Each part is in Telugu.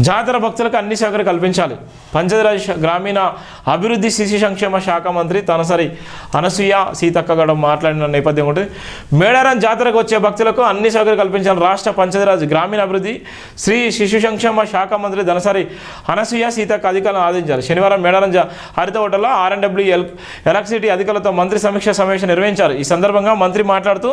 జాతర భక్తులకు అన్ని సౌకర్యాలు కల్పించాలి. పంచాయతీరాజ్ గ్రామీణ అభివృద్ధి శిశు సంక్షేమ శాఖ మంత్రి తనసరి అనసూయ సీతక్క గౌడ మాట్లాడిన నేపథ్యం ఉంటుంది. మేడారం జాతరకు వచ్చే భక్తులకు అన్ని సౌకర్యాలు కల్పించాలి. రాష్ట్ర పంచాయతీరాజ్ గ్రామీణ అభివృద్ధి శిశు సంక్షేమ శాఖ మంత్రి తనసరి అనసూయ సీతక్క అధికారులను ఆదేశించారు. శనివారం మేడారం హరిత హోటల్లో R&W ఎలక్ట్రిసిటీ అధికారులతో మంత్రి సమీక్ష సమావేశం నిర్వహించారు. ఈ సందర్భంగా మంత్రి మాట్లాడుతూ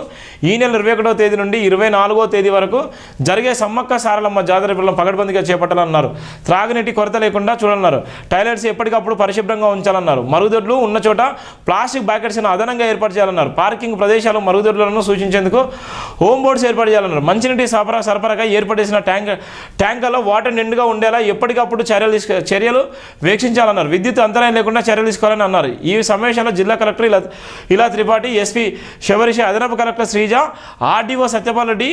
ఈ నెల 21వ తేదీ నుండి 24వ తేదీ వరకు జరిగే సమ్మక్క సారలమ్మ జాతర పిల్లలను పకడ్బందీగా చేపట్టాలన్నారు. త్రాగునీటి కొరత లేకుండా చూడాలన్నారు. టాయిలెట్స్ ఎప్పటికప్పుడు పరిశుభ్రంగా ఉంచాలన్నారు. మరుగుదొడ్లు ఉన్న చోట ప్లాస్టిక్ బ్యాకెట్స్ను అదనంగా ఏర్పాటు చేయాలన్నారు. పార్కింగ్ ప్రదేశాలు మరుగుదొడ్లను సూచించేందుకు హోమ్ బోర్డ్స్ ఏర్పాటు చేయాలన్నారు. మంచినీటి సరఫరాగా ఏర్పాటు చేసిన ట్యాంకర్లో వాటర్ నిండుగా ఉండేలా ఎప్పటికప్పుడు చర్యలు వీక్షించాలన్నారు. విద్యుత్ అంతరాయం లేకుండా చర్యలు తీసుకోవాలని అన్నారు. ఈ సమావేశంలో జిల్లా కలెక్టర్ ఇలా త్రిపాఠి, ఎస్పీ శబరిష, అదనపు collector Sreeja, RDO Satyapal Reddy,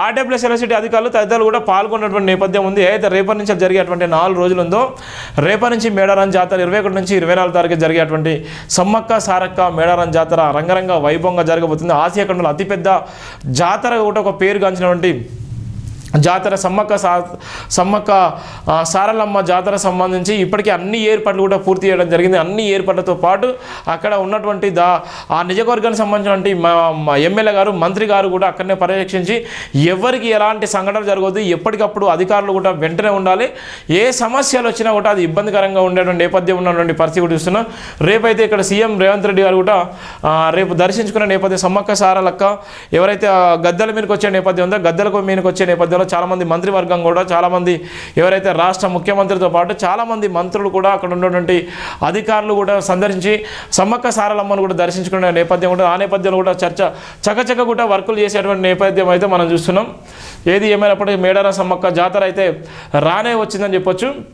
R&W electricity అధికారులు తదితరులు కూడా పాల్గొన్నటువంటి నేపథ్యం ఉంది. అయితే రేపటి నుంచి జరిగేటువంటి 4 రోజులు ఉందో, రేపటి నుంచి మేడారం జాతర 21 నుంచి 24 తారీఖు జరిగేటువంటి సమ్మక్క సారక్క మేడారం జాతర రంగరంగ వైభవంగా జరగబోతుంది. ఆసియా ఖండంలో అతిపెద్ద జాతర కూడా ఒక పేరుగాంచినటువంటి జాతర సమ్మక్క సారలమ్మ జాతర సంబంధించి ఇప్పటికీ అన్ని ఏర్పాట్లు కూడా పూర్తి చేయడం జరిగింది. అన్ని ఏర్పాట్లతో పాటు అక్కడ ఉన్నటువంటి ఆ నియోజకవర్గానికి సంబంధించినటువంటి మా ఎమ్మెల్యే గారు, మంత్రి గారు కూడా అక్కడనే పర్యవేక్షించి ఎవరికి ఎలాంటి సంఘటన జరగదు, ఎప్పటికప్పుడు అధికారులు కూడా వెంటనే ఉండాలి. ఏ సమస్యలు వచ్చినా కూడా అది ఇబ్బందికరంగా ఉండేటువంటి నేపథ్యం ఉన్నటువంటి పరిస్థితి కూడా చూస్తున్నాం. రేపైతే ఇక్కడ సీఎం రేవంత్ రెడ్డి గారు కూడా రేపు దర్శించుకునే నేపథ్యం సమ్మక్క సారలక్క ఎవరైతే గద్దెల మీదకి వచ్చే నేపథ్యం ఉందో గద్దెలకు మీదకి వచ్చే నేపథ్యం చాలామంది మంత్రివర్గం కూడా, చాలామంది ఎవరైతే రాష్ట్ర ముఖ్యమంత్రితో పాటు చాలామంది మంత్రులు కూడా అక్కడ ఉన్నటువంటి అధికారులు కూడా సందర్శించి సమ్మక్క సారలమ్మను కూడా దర్శించుకునే నేపథ్యం కూడా, ఆ నేపథ్యంలో కూడా చకచక కూడా వర్కులు చేసేటువంటి నేపథ్యం అయితే మనం చూస్తున్నాం. ఏది ఏమైనప్పటికీ మేడారం సమ్మక్క జాతర అయితే రానే వచ్చిందని చెప్పొచ్చు.